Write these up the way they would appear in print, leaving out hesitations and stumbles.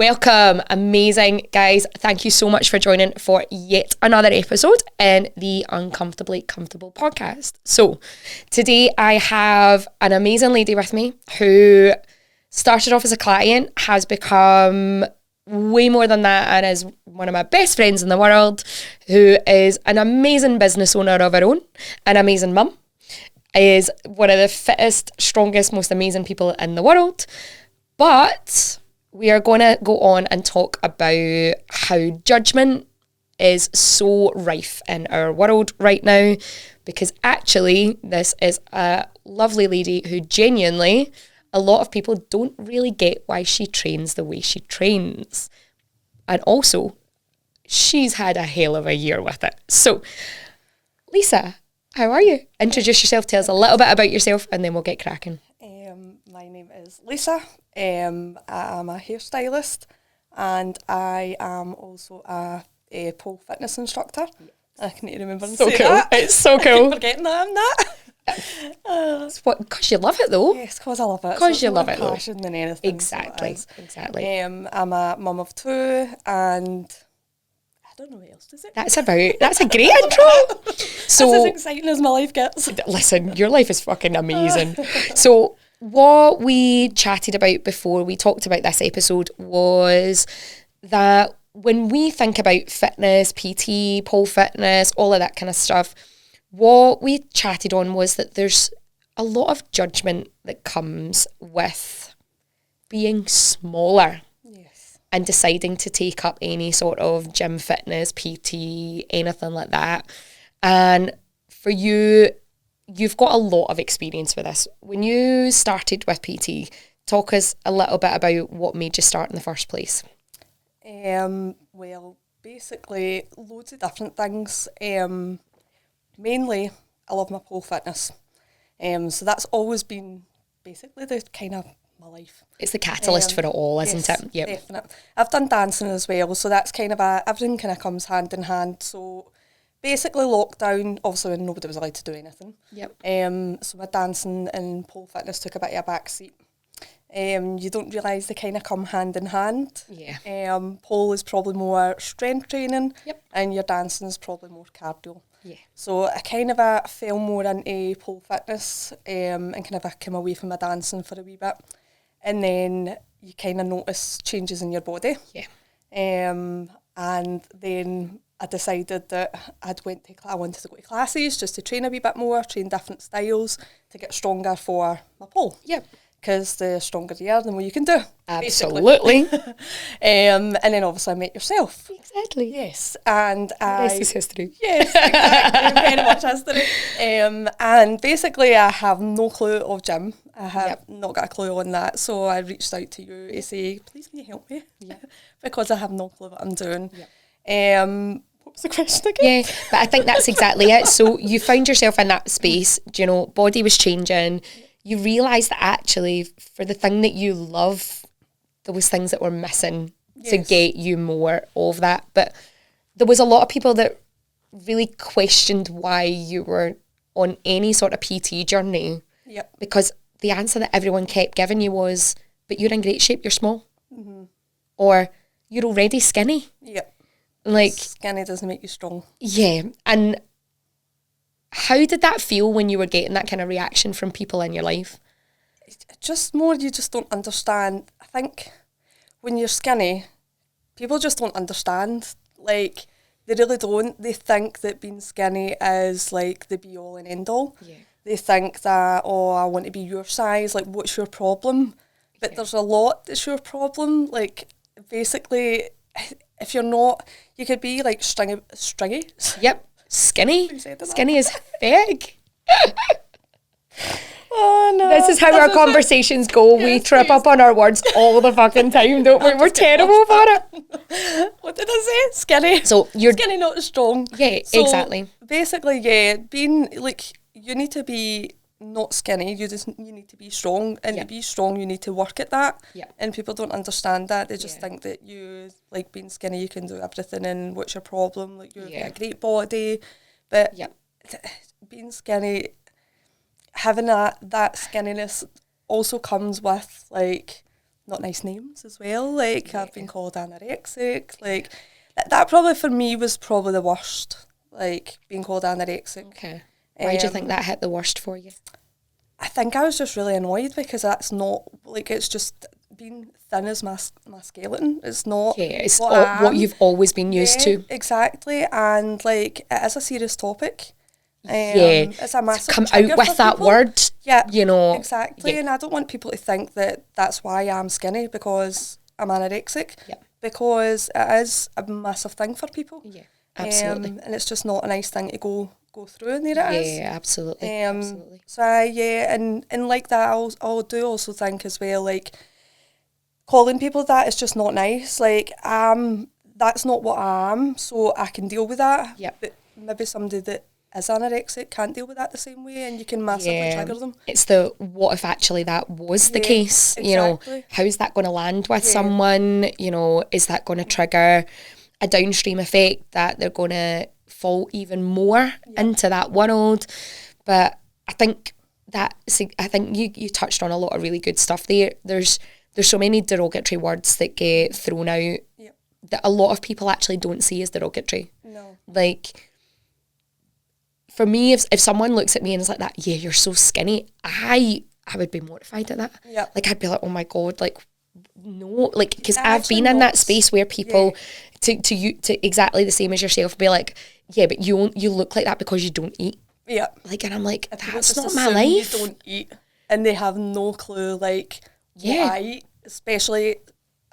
Welcome, amazing guys. Thank you so much for joining for yet another episode in the Uncomfortably Comfortable podcast. So today I have an amazing lady with me who started off as a client, has become way more than that, and is one of my best friends in the world, who is an amazing business owner of her own, an amazing mum, is one of the fittest, strongest, most amazing people in the world. But we are going to go on and talk about how judgment is so rife in our world right now, because actually this is a lovely lady who genuinely, a lot of people don't really get why she trains the way she trains. And also, she's had a hell of a year with it. So, Lisa, how are you? Introduce yourself, tell us a little bit about yourself, and then we'll get cracking. My name is Lisa. I'm a hairstylist, and I am also a pole fitness instructor. I can remember and say cool. that. It's so cool. I keep forgetting that I'm that. Because you love it though. Yes, because I love it. Because you love it though. Passion than anything. Exactly. I'm a mum of 2, and I don't know what else to say. That's a great intro. So that's as exciting as my life gets. Listen, your life is fucking amazing. So what we chatted about before we talked about this episode was that when we think about fitness, PT, pole fitness, all of that kind of stuff, what we chatted on was that there's a lot of judgment that comes with being smaller. Yes. And deciding to take up any sort of gym fitness, PT, anything like that. And for you, you've got a lot of experience with this. When you started with PT, talk us a little bit about what made you start in the first place. Well, basically, loads of different things. Mainly, I love my pole fitness. So that's always been basically the kind of my life. It's the catalyst for it all, isn't yes, it? Yep. Definitely. I've done dancing as well, so that's kind of everything kind of comes hand in hand. So basically lockdown, obviously when nobody was allowed to do anything. Yep. So my dancing and pole fitness took a bit of a back seat. You don't realise they kind of come hand in hand. Yeah. Pole is probably more strength training. Yep. And your dancing is probably more cardio. Yeah. So I kind of fell more into pole fitness and kind of came away from my dancing for a wee bit. And then you kind of notice changes in your body. Yeah. And then I decided that I wanted to go to classes just to train a wee bit more, train different styles to get stronger for my pole. Yep. Because the stronger you are, the more you can do. Absolutely. And then obviously I met yourself. Exactly. Yes. And This is history. Yes, exactly. Very much history. And basically I have no clue of gym. I have not got a clue on that. So I reached out to you to say, please can you help me? Yeah. Because I have no clue what I'm doing. Yeah. What was the question again? Yeah, but I think that's exactly it. So you found yourself in that space, body was changing. You realise that actually for the thing that you love, there was things that were missing to get you more of that. But there was a lot of people that really questioned why you were on any sort of PT journey. Yep. Because the answer that everyone kept giving you was, but you're in great shape, you're small. Mm-hmm. Or you're already skinny. Yep. Like, skinny doesn't make you strong. Yeah. And how did that feel when you were getting that kind of reaction from people in your life? Just more, you just don't understand. I think when you're skinny, people just don't understand. Like, they really don't. They think that being skinny is like the be all and end all. Yeah. They think that, oh, I want to be your size. Like, what's your problem? But there's a lot that's your problem. Like, basically, if you're not, you could be like stringy. Yep. Skinny. Skinny is big. Oh no. This is how our conversations go. We trip up on our words all the fucking time, don't we? We're terrible for it. What did I say? Skinny. So you're skinny, not strong. Yeah, so exactly. Basically, being like, you need to be not skinny, you need to be strong, and to be strong you need to work at that. And people don't understand that. They just think that you, like, being skinny you can do everything, and what's your problem, like, you've got a great body. But being skinny, having that skinniness also comes with, like, not nice names as well. Like, I've been called anorexic. Like, that probably for me was probably the worst. Like, being called anorexic. Okay. Why do you think that hit the worst for you? I think I was just really annoyed because that's not, like, it's just being thin as my skeleton. It's not it's what you've always been used to. Exactly. And, like, it is a serious topic. It's a massive come out with that people. word. Yeah, you know. Exactly. And I don't want people to think that that's why I'm skinny, because I'm anorexic. Yeah. Because it is a massive thing for people. Yeah, absolutely. And it's just not a nice thing to go through, and there it is. Yeah, absolutely. Absolutely. So and like that, I do also think as well, like, calling people that is just not nice. Like, that's not what I am, so I can deal with that. Yeah. But maybe somebody that is anorexic can't deal with that the same way, and you can massively trigger them. It's the what if actually that was the case? Exactly. You know, how's that going to land with someone? You know, is that going to trigger a downstream effect that they're going to fall even more into that world? But I think you touched on a lot of really good stuff there. There's so many derogatory words that get thrown out that a lot of people actually don't see as derogatory. No. Like, for me, if someone looks at me and is like that, yeah, you're so skinny, I would be mortified at that. Yeah. Like, I'd be like, oh my God, like, no, like, because I've been in that space where people, to exactly the same as yourself, be like, yeah, but you look like that because you don't eat. Yeah. Like, and I'm like, that's not my assume life. You don't eat, and they have no clue, like, what I eat. Especially,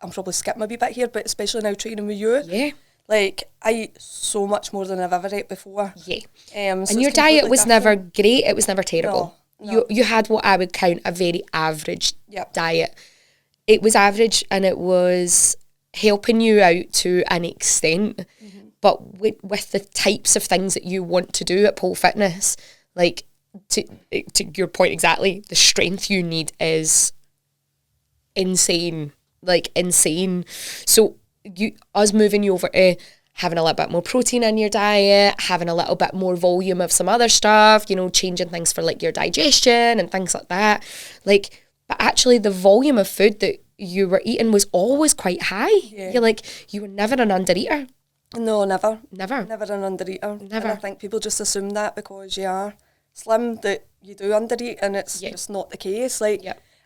I'm probably skipping a wee bit here, but especially now training with you. Yeah. Like, I eat so much more than I've ever ate before. Yeah. So and your diet was never great. It was never terrible. No. You had what I would count a very average diet. It was average, and it was helping you out to an extent. Mm-hmm. But with the types of things that you want to do at Pole Fitness, like, to your point exactly, the strength you need is insane. Like, insane. So us moving you over to having a little bit more protein in your diet, having a little bit more volume of some other stuff, you know, changing things for, like, your digestion and things like that. Like, but actually the volume of food that you were eating was always quite high. Yeah. You're like, you were never an undereater. No, never. Never an undereater. Never. And I think people just assume that because you are slim that you do undereat, and it's just not the case. Like,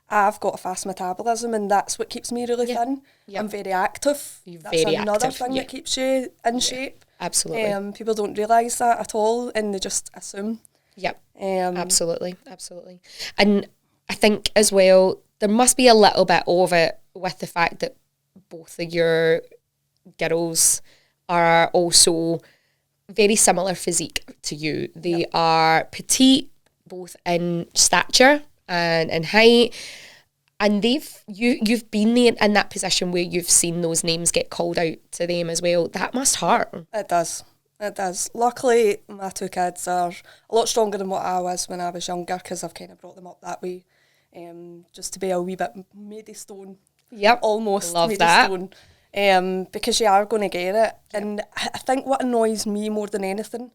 I've got a fast metabolism, and that's what keeps me really thin. I'm very active. That's another thing that keeps you in shape. Absolutely. People don't realise that at all, and they just assume. Yep. Absolutely. And I think as well, there must be a little bit of it with the fact that both of your girls are also very similar physique to you. They are petite, both in stature and in height, and you've been there in that position where you've seen those names get called out to them as well. That must hurt. It does. Luckily, my two kids are a lot stronger than what I was when I was younger, because I've kind of brought them up that way, just to be a wee bit made of stone. Yep, almost love made that. of stone. Because you are going to get it. And I think what annoys me more than anything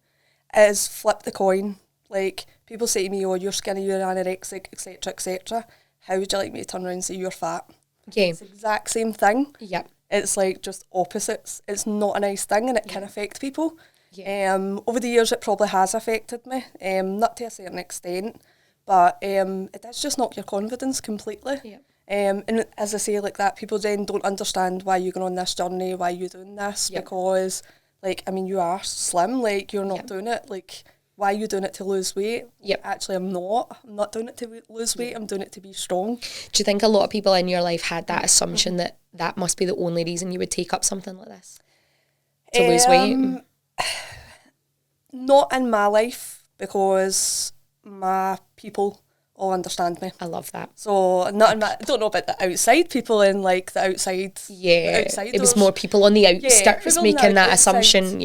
is flip the coin. Like, people say to me, oh, you're skinny, you're anorexic, etc., etc. How would you like me to turn around and say you're fat? Yeah. It's the exact same thing. Yep. It's like just opposites. It's not a nice thing, and it can affect people. Yeah. Over the years, it probably has affected me, not to a certain extent, but it does just knock your confidence completely. Yeah. And as I say, like that, people then don't understand why you're going on this journey, why you're doing this, because, like, I mean, you are slim, like, you're not doing it, like, why are you doing it to lose weight? Yep. Actually, I'm not doing it to lose weight, I'm doing it to be strong. Do you think a lot of people in your life had that assumption that that must be the only reason you would take up something like this? To lose weight? Not in my life, because my people all understand me. I love that. So not in my, I don't know about the outside people, and like the outside. Yeah, it was more people on the outskirts making that assumption.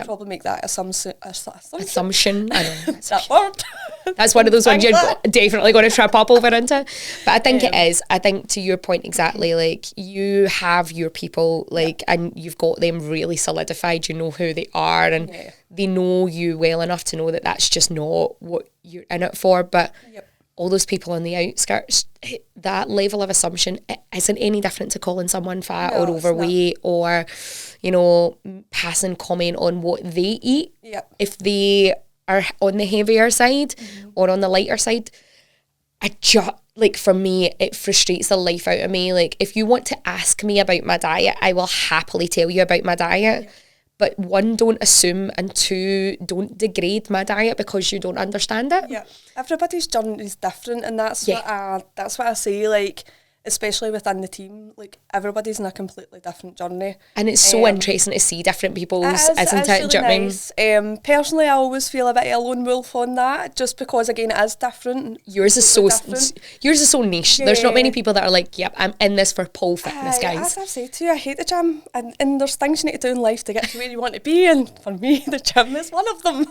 Probably make that assumption. Assumption. I know that word. That's one of those ones you're definitely going to trip up over into. But I think it is. I think, to your point exactly, like, you have your people, like, and you've got them really solidified. You know who they are, and they know you well enough to know that that's just not what you're in it for. But all those people on the outskirts, that level of assumption, it isn't any different to calling someone fat or overweight or, you know, passing comment on what they eat. Yep. If they are on the heavier side or on the lighter side, like, for me, it frustrates the life out of me. Like, if you want to ask me about my diet, I will happily tell you about my diet. Yeah. But one, don't assume, and two, don't degrade my diet because you don't understand it. Yeah, everybody's journey is different, and that's what I say. Like, especially within the team, like, everybody's in a completely different journey. And it's so interesting to see different people's, isn't it? Really, do you know what I mean? Personally, I always feel a bit of a lone wolf on that, just because, again, it is different. Yours is so niche. There's not many people that are like, yep, I'm in this for pole fitness, guys. As I've said to you, I hate the gym, and there's things you need to do in life to get to where you want to be, and for me, the gym is one of them.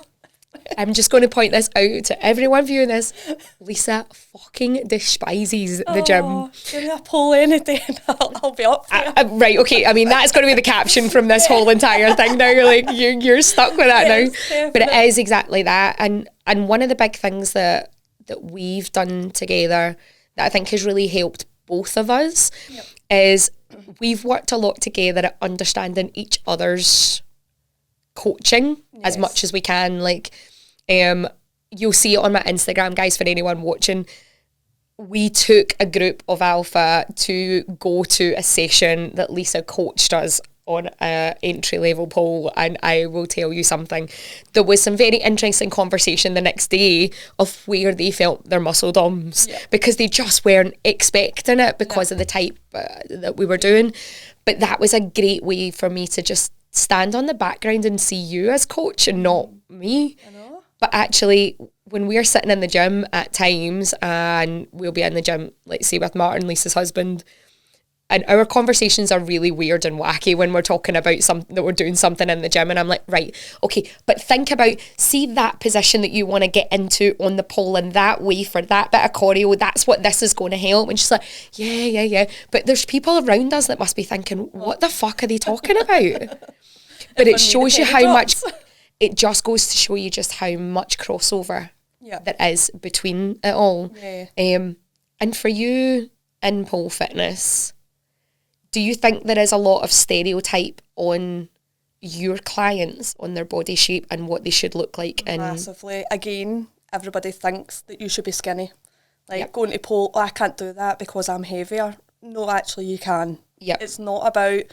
I'm just going to point this out to everyone viewing this. Lisa fucking despises the gym. Give me a pole any day and I'll be up there. Right, okay. I mean, that's going to be the caption from this whole entire thing now. You're stuck with that now. Definitely. But it is exactly that. And one of the big things that we've done together that I think has really helped both of us is we've worked a lot together at understanding each other's coaching as much as we can. Like, you'll see it on my Instagram, guys, for anyone watching. We took a group of alpha to go to a session that Lisa coached us on a entry level pole, and I will tell you something, there was some very interesting conversation the next day of where they felt their muscle DOMs because they just weren't expecting it because of the type that we were doing. But that was a great way for me to just stand on the background and see you as coach and not me. I know. But actually, when we're sitting in the gym at times, and we'll be in the gym, let's say with Martin, Lisa's husband, and our conversations are really weird and wacky when we're talking about that we're doing something in the gym, and I'm like, right, okay, but think about, see that position that you want to get into on the pole in that way for that bit of choreo, that's what this is going to help. And she's like, yeah. But there's people around us that must be thinking, what the fuck are they talking about? But it shows you how much, it just goes to show you just how much crossover there is between it all. Yeah. And for you in pole fitness, do you think there is a lot of stereotype on your clients, on their body shape and what they should look like? Massively. Again, everybody thinks that you should be skinny. Like going to pole, I can't do that because I'm heavier. No, actually you can. It's not about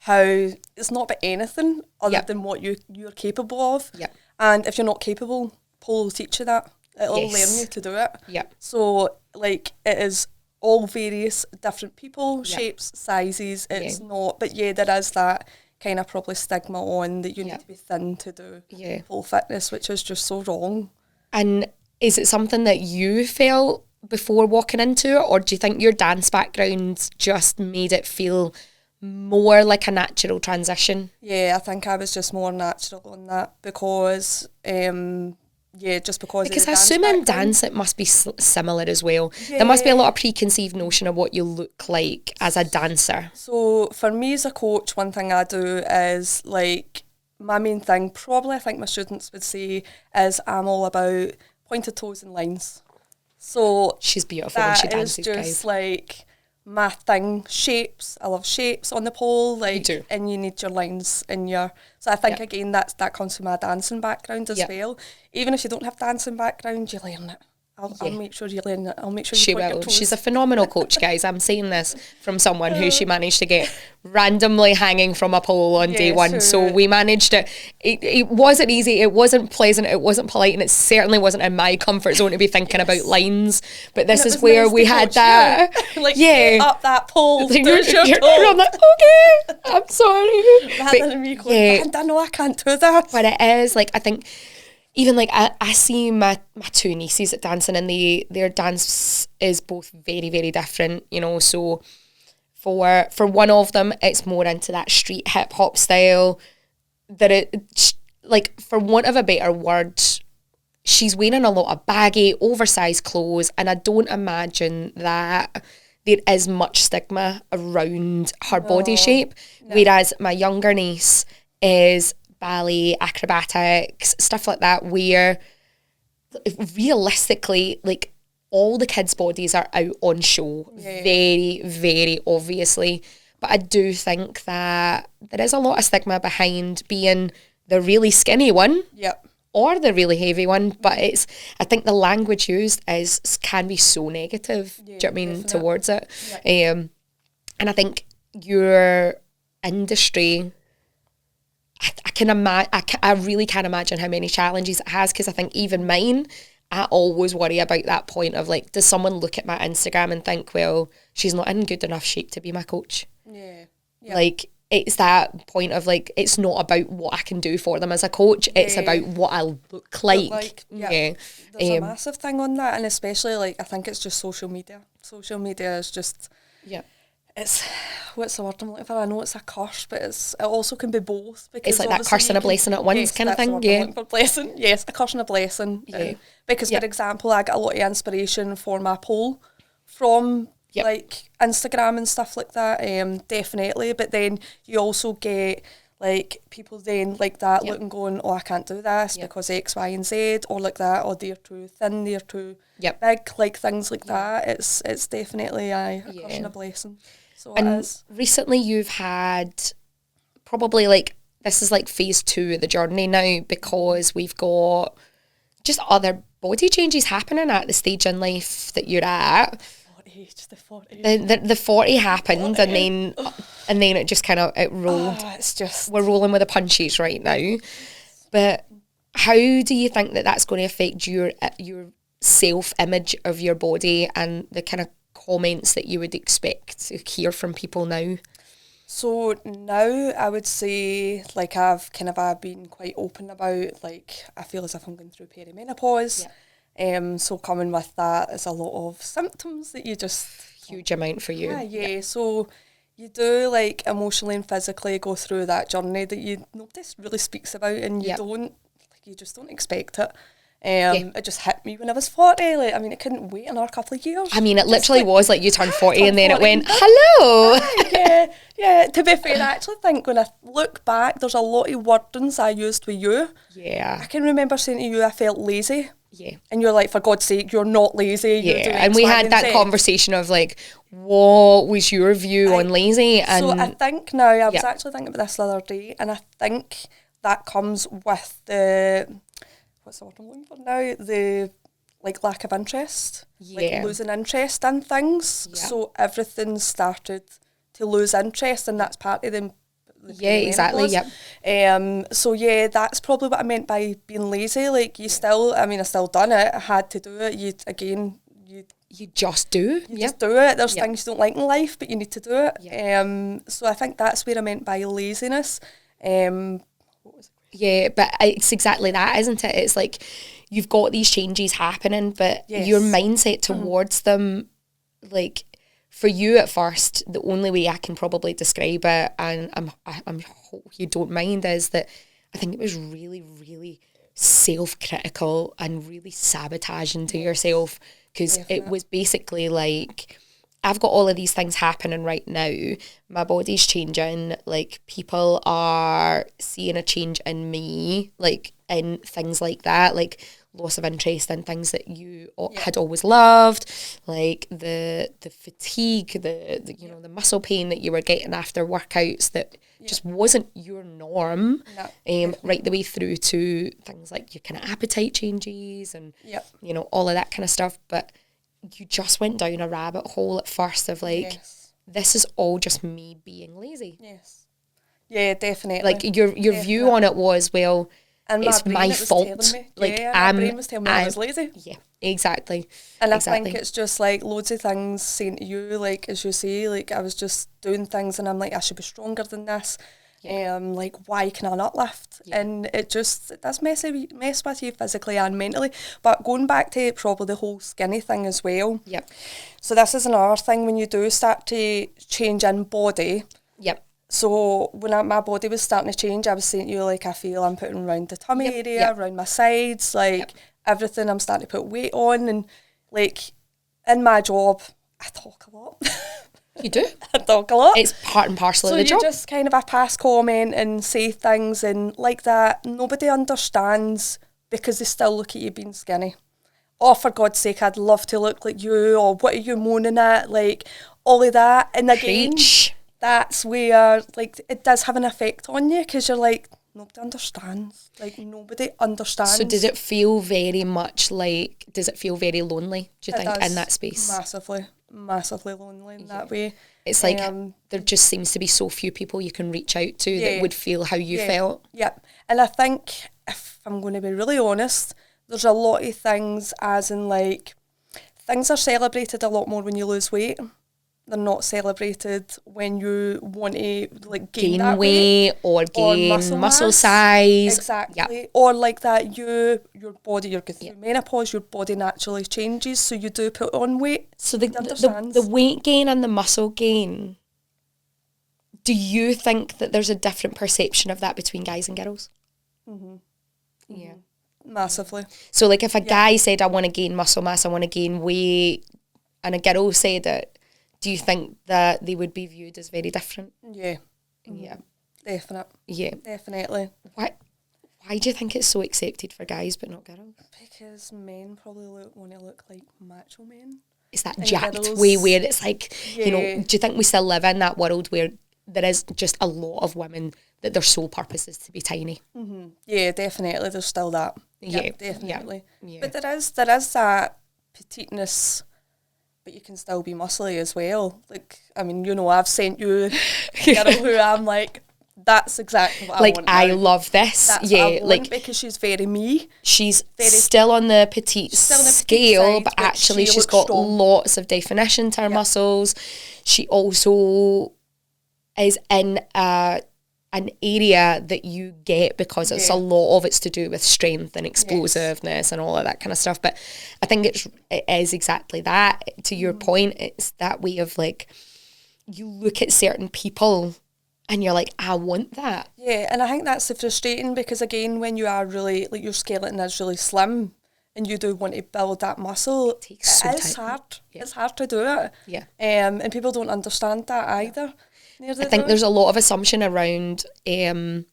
it's not about anything other than what you're capable of. And if you're not capable, pole will teach you that. It'll learn you to do it. So, like, it is all various different people, shapes, sizes. It's not, but there is that kind of probably stigma on that you need to be thin to do pole fitness, which is just so wrong. And is it something that you felt before walking into it, or do you think your dance background just made it feel more like a natural transition? Yeah, I think I was just more natural on that because, just because I assume in dance it must be similar as well. There must be a lot of preconceived notion of what you look like as a dancer. So for me as a coach, one thing I do is, like, my main thing, probably I think my students would say, is I'm all about pointed toes and lines. So she's beautiful when she dances, that is just like my thing. Shapes, I love shapes on the pole, like, and you need your lines in your, so I think again that comes from my dancing background as well. Even if you don't have dancing background, you learn it. I'll make sure you learn it. I'll make sure you point your toes. She's a phenomenal coach, guys. I'm saying this from someone who she managed to get randomly hanging from a pole on day one. So we managed it. It wasn't easy. It wasn't pleasant. It wasn't polite. And it certainly wasn't in my comfort zone to be thinking about lines. But this is where we had that. Like, up that pole. I'm like, okay, I'm sorry. Rather than me going, I know I can't do that. But it is, like, I think, even like I see my two nieces at dancing, and their dance is both very, very different, you know. So for one of them, it's more into that street hip hop style. That it, like, for want of a better word, she's wearing a lot of baggy, oversized clothes, and I don't imagine that there is much stigma around her body shape. No. Whereas my younger niece is ballet, acrobatics, stuff like that, where realistically, like, all the kids' bodies are out on show, very, very obviously. But I do think that there is a lot of stigma behind being the really skinny one. Yep. Or the really heavy one, but I think the language used can be so negative, do you know what I mean, towards it. Yep. And I think your industry, I really can't imagine how many challenges it has, because I think even mine, I always worry about that point of like, does someone look at my Instagram and think, well, she's not in good enough shape to be my coach? Yeah. Like, it's that point of like, it's not about what I can do for them as a coach, it's about what I look like. There's a massive thing on that, and especially like, I think it's just social media. Social media is just, it's, what's the word I'm looking for? I know it's a curse, but it also can be both. Because it's like that curse and a blessing at once kind of thing. Yeah, for blessing. Yes, a curse and a blessing. Yeah. Because for example, I get a lot of inspiration for my pole from like Instagram and stuff like that, definitely. But then you also get like people then like that looking, going, oh, I can't do this because X, Y, and Z, or like that, or they're too thin, they're too big, like things like that. It's definitely a curse and a blessing. So and it is. Recently you've had probably like, this is like phase 2 of the journey now, because we've got just other body changes happening at the stage in life that you're at. The 40 happened, 40. and then it just kind of rolled. It's just, we're rolling with the punches right now. But how do you think that that's going to affect your self-image of your body and the kind of comments that you would expect to hear from people now? So now I would say, like, I've been quite open about, like, I feel as if I'm going through perimenopause. So coming with that is a lot of symptoms that you just... Huge amount for you. Yeah. So you do, like, emotionally and physically go through that journey that nobody really speaks about, and you just don't expect it. It just hit me when I was 40. Like, I mean, it couldn't wait another couple of years. I mean, it literally was like you turned 40 and then it went, hello. Yeah. To be fair, I actually think when I look back, there's a lot of wordings I used with you. Yeah. I can remember saying to you, I felt lazy. Yeah. And you're like, for God's sake, you're not lazy. You're doing and we had that conversation of like, what was your view on lazy? And so I think now, I was actually thinking about this the other day, and I think that comes with the... what's the word I'm looking for now? The like lack of interest, like losing interest in things. So everything started to lose interest, and that's part of the exactly. So that's probably what I meant by being lazy. Like you still, I mean, I still done it. I had to do it. You just do. You just do it. There's things you don't like in life, but you need to do it. So I think that's where I meant by laziness. What was it? Yeah, but it's exactly that, isn't it? It's like you've got these changes happening, but your mindset towards them, like for you at first, the only way I can probably describe it, and I hope you don't mind, is that I think it was really, really self-critical and really sabotaging to yourself, because it was basically like, I've got all of these things happening right now. My body's changing. Like, people are seeing a change in me, like, in things like that, like loss of interest in things that you had always loved, like the fatigue, the you know, the muscle pain that you were getting after workouts that just wasn't your norm, right the way through to things like your kind of appetite changes and, you know, all of that kind of stuff. But you just went down a rabbit hole at first of like, this is all just me being lazy. Yeah, definitely. Like your view on it was, well, and it's my fault. Like my brain was telling me I was lazy. Yeah, exactly. And I think it's just like loads of things saying to you, like as you say, like I was just doing things and I'm like, I should be stronger than this. Like, why can I not lift? And it does mess with you physically and mentally. But going back to probably the whole skinny thing as well. So this is another thing when you do start to change in body. So when my body was starting to change, I was saying to you, like, I feel I'm putting around the tummy area, around my sides, like everything. I'm starting to put weight on, and like in my job, I talk a lot. You do? I talk a lot. It's part and parcel of the job. So you just kind of a pass comment and say things and like that. Nobody understands because they still look at you being skinny. oh, for God's sake, I'd love to look like you, or what are you moaning at, like, all of that. And again, that's where, like, it does have an effect on you, because you're like, nobody understands. Like, nobody understands. So does it feel very much like, does it feel very lonely, do you think, in that space? Massively lonely in that way. It's like there just seems to be so few people you can reach out to that would feel how you felt. Yeah. And I think, if I'm going to be really honest, there's a lot of things, as in, like, things are celebrated a lot more when you lose weight. They're not celebrated when you want to, like, gain that weight or gain muscle size. Exactly. Yep. Or like that, your body, you're going through menopause, your body naturally changes, so you do put on weight. So the weight gain and the muscle gain, do you think that there's a different perception of that between guys and girls? Mm-hmm. Yeah. Massively. So, like, if a guy said, I want to gain muscle mass, I want to gain weight, and a girl said it, do you think that they would be viewed as very different? Yeah. Yeah. Definitely. Why do you think it's so accepted for guys but not girls? Because men probably want to look like macho men. It's that jacked way where it's like, you know, do you think we still live in that world where there is just a lot of women that their sole purpose is to be tiny? Mm-hmm. Yeah, definitely. There's still that. Yeah, definitely. Yeah. But there is that petiteness, but you can still be muscly as well. Like, I mean, you know, I've sent you a girl who I'm like, that's exactly what I want. Like, I love this. That's what I want, like, because she's very me. She's still on the petite scale, side, but actually she's got strong. Lots of definition to her muscles. She also is in an area that you get because it's a lot of it's to do with strength and explosiveness and all of that kind of stuff. But I think it is exactly that. To your point, it's that way of, like, you look at certain people and you're like, I want that. Yeah, and I think that's the frustrating, because again, when you are really, like, your skeleton is really slim and you do want to build that muscle, it's hard. Yeah. It's hard to do it. Yeah. And people don't understand that either. I think there's a lot of assumption around it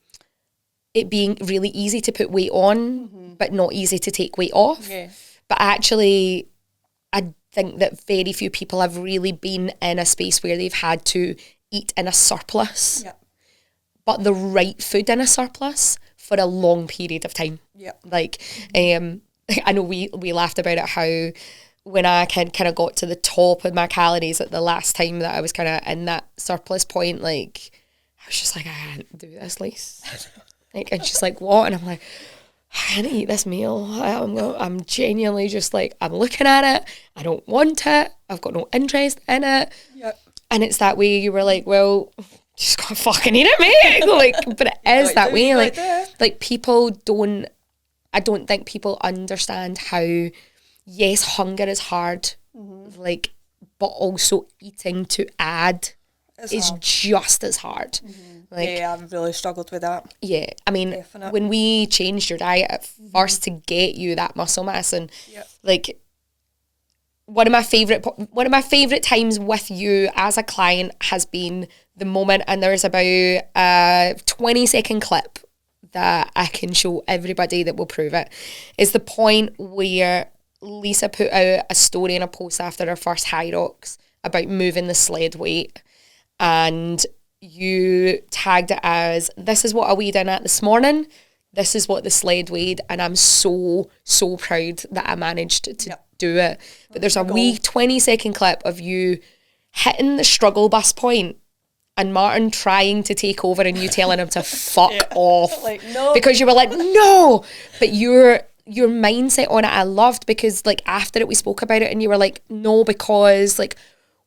being really easy to put weight on, but not easy to take weight off. Yeah. But actually, I think that very few people have really been in a space where they've had to eat in a surplus, but the right food in a surplus for a long period of time. Yeah. Like, I know we laughed about it, how when I kind of got to the top of my calories at the last time that I was kind of in that surplus point, like, I was just like, I can't do this, Lise. Like, and she's like, what? And I'm like, I can't eat this meal. I'm genuinely just like, I'm looking at it. I don't want it. I've got no interest in it. Yep. And it's that way you were like, well, just gotta fucking eat it, mate. Like, but it is that way. Like people don't, I don't think people understand how, yes, hunger is hard, like, but also eating to add is just as hard. Like, yeah, I've really struggled with that. Yeah, I mean, when we changed your diet at first to get you that muscle mass, and like, one of my favorite times with you as a client has been the moment, and there's about a 20-second clip that I can show everybody that will prove it, is the point where Lisa put out a story and a post after her first High Rocks about moving the sled weight, and you tagged it as, this is what I weighed in at this morning, this is what the sled weighed, and I'm so proud that I managed to do it. But there's a wee 20-second clip of you hitting the struggle bus point and Martin trying to take over and you telling him to fuck off. Like, no. Because you were like, no. But your mindset on it I loved, because, like, after it we spoke about it and you were like, no, because, like,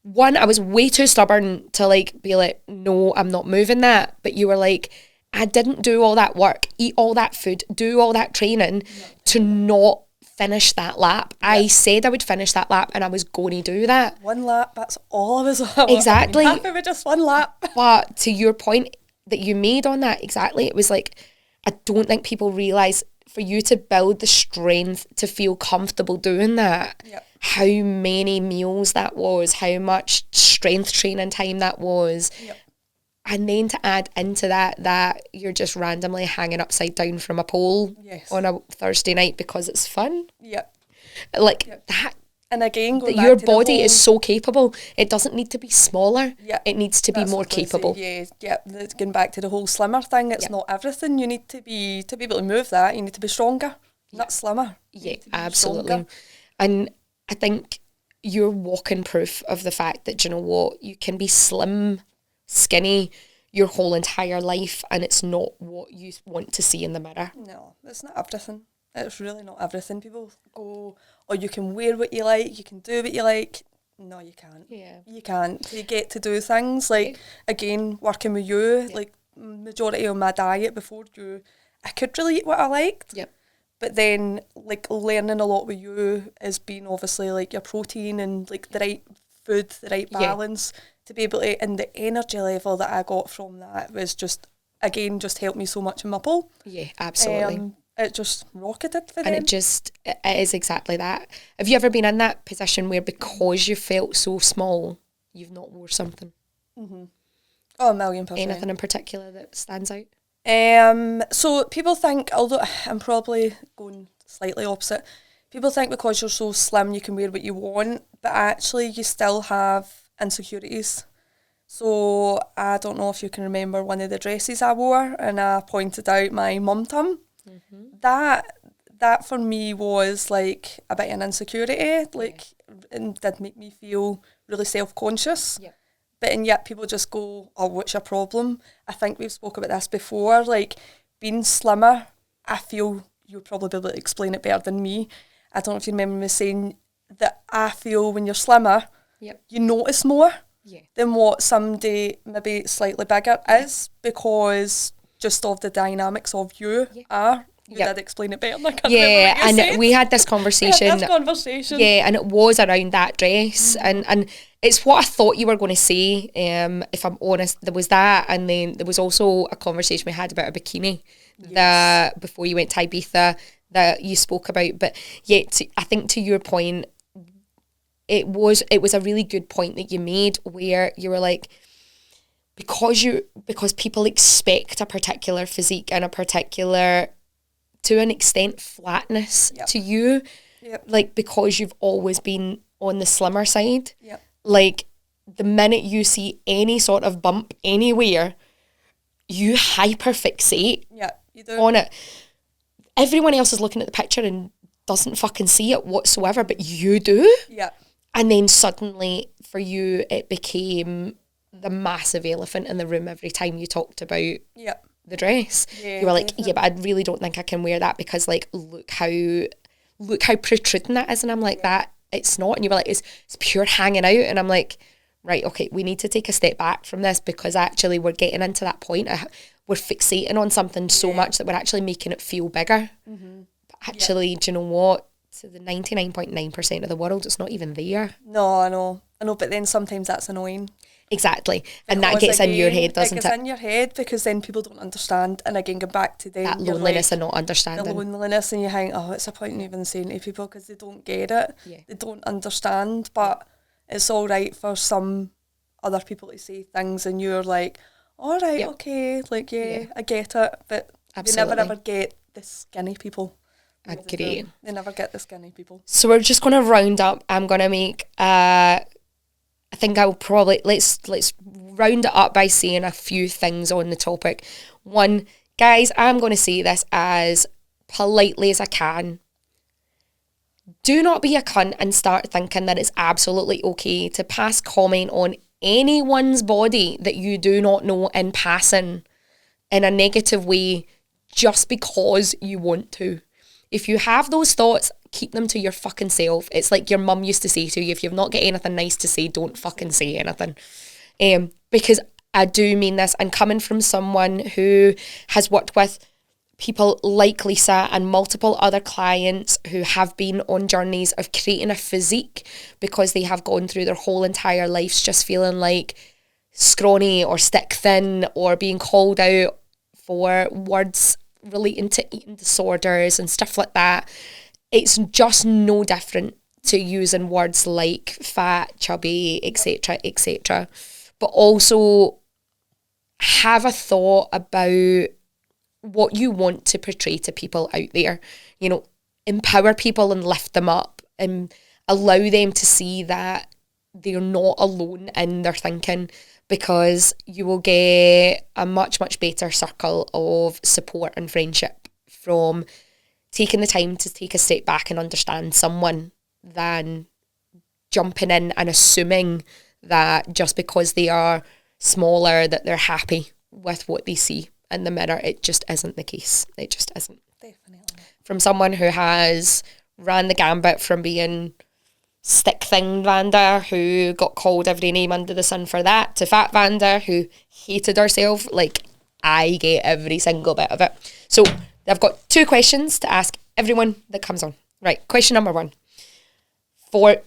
one, I was way too stubborn to, like, be like, no, I'm not moving that. But you were like, I didn't do all that work, eat all that food, do all that training to not finish that lap. I said I would finish that lap and I was going to do that. One lap, that's all I was exactly. I'm happy with just one lap. But to your point that you made on that, exactly, it was like, I don't think people realise, for you to build the strength to feel comfortable doing that, how many meals that was, how much strength training time that was. And then to add into that you're just randomly hanging upside down from a pole on a Thursday night because it's fun. Like that. And again, Your body is so capable. It doesn't need to be smaller. Yeah, it needs to be more capable. Going back to the whole slimmer thing, it's not everything. You need to be able to move that. You need to be stronger, not slimmer. Yeah, absolutely. And I think you're walking proof of the fact that, you know what, you can be slim, skinny your whole entire life, and it's not what you want to see in the mirror. No, it's not everything. It's really not everything. People go, oh, you can wear what you like, you can do what you like. No, you can't. Yeah. You can't. You get to do things like, again, working with you, like majority of my diet before you, I could really eat what I liked. Yep. But then, like, learning a lot with you is being obviously, like, your protein and, like, the right food, the right balance to be able to, and the energy level that I got from that was just, again, just helped me so much in my pool. Yeah, absolutely. It just rocketed for them. And it is exactly that. Have you ever been in that position where because you felt so small, you've not wore something? Mm-hmm. Oh, 1,000,000%. Anything in particular that stands out? So people think, although I'm probably going slightly opposite, people think because you're so slim you can wear what you want, but actually you still have insecurities. So I don't know if you can remember one of the dresses I wore, and I pointed out my mum tum. Mm-hmm. That for me was like a bit of an insecurity, like, and did make me feel really self-conscious. Yep. But and yet people just go, oh, what's your problem? I think we've spoke about this before, like being slimmer, I feel you'll probably be able to explain it better than me. I don't know if you remember me saying that I feel when you're slimmer, you notice more than what somebody maybe slightly bigger is, because just of the dynamics of you are. You did explain it better. And said. We had this conversation. Yeah, and it was around that dress, and it's what I thought you were going to say. If I'm honest, there was that, and then there was also a conversation we had about a bikini that before you went to Ibiza that you spoke about. But yeah, I think to your point, it was a really good point that you made, where you were like, because people expect a particular physique and a particular, to an extent, flatness to you, like, because you've always been on the slimmer side, like, the minute you see any sort of bump anywhere, you hyperfixate on it. Everyone else is looking at the picture and doesn't fucking see it whatsoever, but you do. And then suddenly, for you, it became the massive elephant in the room every time you talked about the dress. You were like, definitely. But I really don't think I can wear that because, like, look how protruding that is. And I'm like, that it's not. And you were like, it's pure hanging out. And I'm like, right, okay, we need to take a step back from this, because actually we're getting into that point. We're fixating on something so much that we're actually making it feel bigger. Mm-hmm. But actually, do you know what? To the 99.9% of the world, it's not even there. No, I know, but then sometimes that's annoying. Exactly. And that gets in your head, doesn't it? It gets in your head, because then people don't understand. And again, go back to that loneliness, like, and not understanding. The loneliness, and you think, oh, it's a point in even saying to people, because they don't get it. They don't understand. But it's all right for some other people to say things, and you're like, all right, okay, like, I get it. But you never ever get the skinny people. Agree. They never get the skinny people. So we're just going to round up. I'm going to make... I think I'll probably, let's round it up by saying a few things on the topic. One, guys, I'm going to say this as politely as I can. Do not be a cunt and start thinking that it's absolutely okay to pass comment on anyone's body that you do not know in passing in a negative way just because you want to. If you have those thoughts, keep them to your fucking self. It's like your mum used to say to you, if you've not got anything nice to say, don't fucking say anything. Because I do mean this, and coming from someone who has worked with people like Lisa and multiple other clients who have been on journeys of creating a physique because they have gone through their whole entire lives just feeling like scrawny or stick thin, or being called out for words relating to eating disorders and stuff like that. It's just no different to using words like fat, chubby, etc., etc. But also have a thought about what you want to portray to people out there. You know, empower people and lift them up allow them to see that they're not alone in their thinking, because you will get a much, much better circle of support and friendship from taking the time to take a step back and understand someone than jumping in and assuming that just because they are smaller that they're happy with what they see in the mirror. It just isn't the case. It just isn't. Definitely. From someone who has ran the gambit from being stick thing Vanda, who got called every name under the sun for that, to fat Vanda, who hated herself, like, I get every single bit of it. So I've got 2 questions to ask everyone that comes on. Right, question number 1. For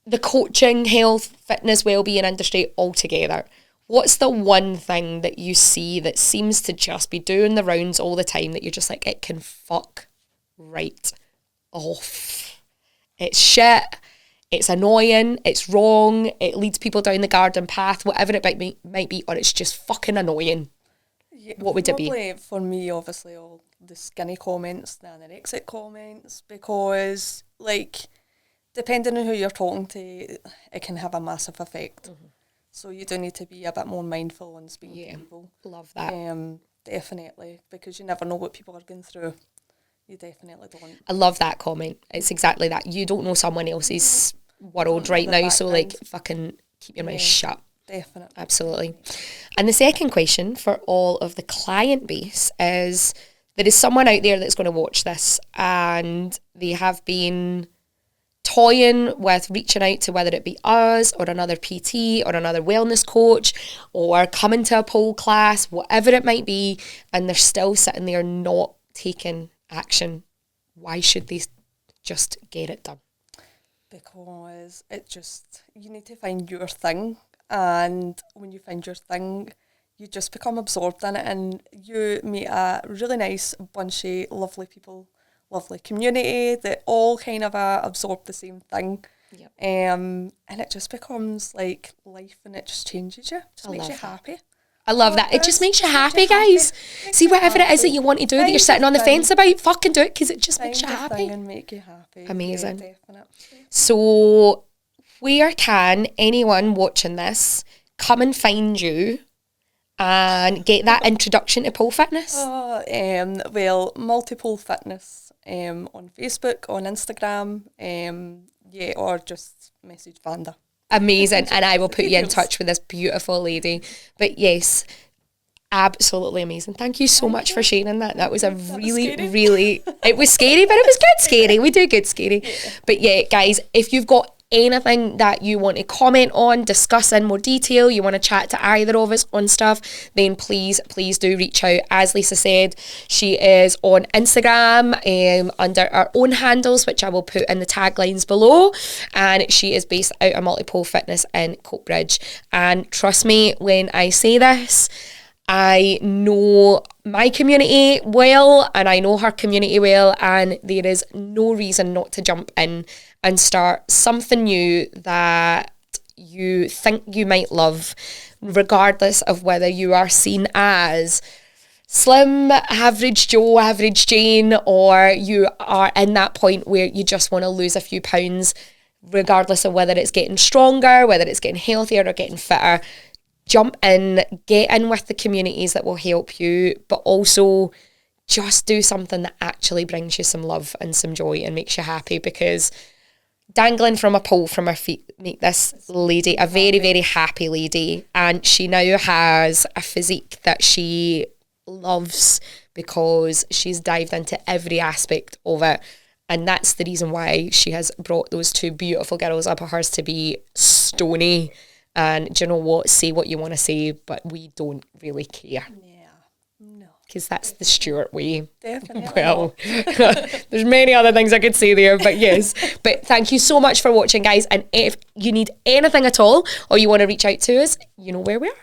the coaching, health, fitness, wellbeing industry altogether, what's the one thing that you see that seems to just be doing the rounds all the time that you're just like, it can fuck right off? It's shit, it's annoying, it's wrong, it leads people down the garden path, whatever it might be, or it's just fucking annoying. Yeah, what would it be? For me, obviously, all the skinny comments, the anorexic comments, because, like, depending on who you're talking to, it can have a massive effect. Mm-hmm. So you do need to be a bit more mindful on speaking to people. Love that. Definitely, because you never know what people are going through. You definitely don't. I love that comment. It's exactly that. You don't know someone else's world right now, so, like, fucking keep your mouth shut. Definitely. Absolutely. And the second question for all of the client base is, there is someone out there that's going to watch this and they have been toying with reaching out to, whether it be us or another PT or another wellness coach or coming to a pole class, whatever it might be, and they're still sitting there not taking action. Why should they just get it done? Because you need to find your thing, and when you find your thing, you just become absorbed in it, and you meet a really nice bunch of lovely people, lovely community that all kind of absorb the same thing. Yep. And it just becomes like life, and it just changes you. Just makes you happy. I love that. It just makes you happy, guys. See, whatever it is that you want to do, that you're sitting on the fence about, fucking do it, because it just makes you happy. And make you happy. Amazing. Yeah, definitely. So, where can anyone watching this come and find you and get that introduction to pole fitness? Well, Multipole Fitness on Facebook, on Instagram, or just message Vanda. Amazing. And I will put you in touch with this beautiful lady. But yes, absolutely amazing. Thank you so much for sharing that. That was a really, really, it was scary, but it was good scary. We do good scary. Yeah. But yeah, guys, if you've got anything that you want to comment on, discuss in more detail, you want to chat to either of us on stuff, then please do reach out. As Lisa said, she is on Instagram under our own handles, which I will put in the taglines below, and she is based out of Multipole Fitness in Coatbridge. And trust me when I say this, I know my community well, and I know her community well, and there is no reason not to jump in and start something new that you think you might love, regardless of whether you are seen as slim, average Joe, average Jane, or you are in that point where you just want to lose a few pounds, regardless of whether it's getting stronger, whether it's getting healthier or getting fitter. Jump in, get in with the communities that will help you, but also just do something that actually brings you some love and some joy and makes you happy, because dangling from a pole from her feet make this lady a very, very happy lady, and she now has a physique that she loves because she's dived into every aspect of it, and that's the reason why she has brought those 2 beautiful girls up of hers to be stony. And do you know what? Say what you want to say, but we don't really care. Yeah, no. Because that's the Stuart way. Definitely. Well, there's many other things I could say there, but yes. But thank you so much for watching, guys. And if you need anything at all, or you want to reach out to us, you know where we are.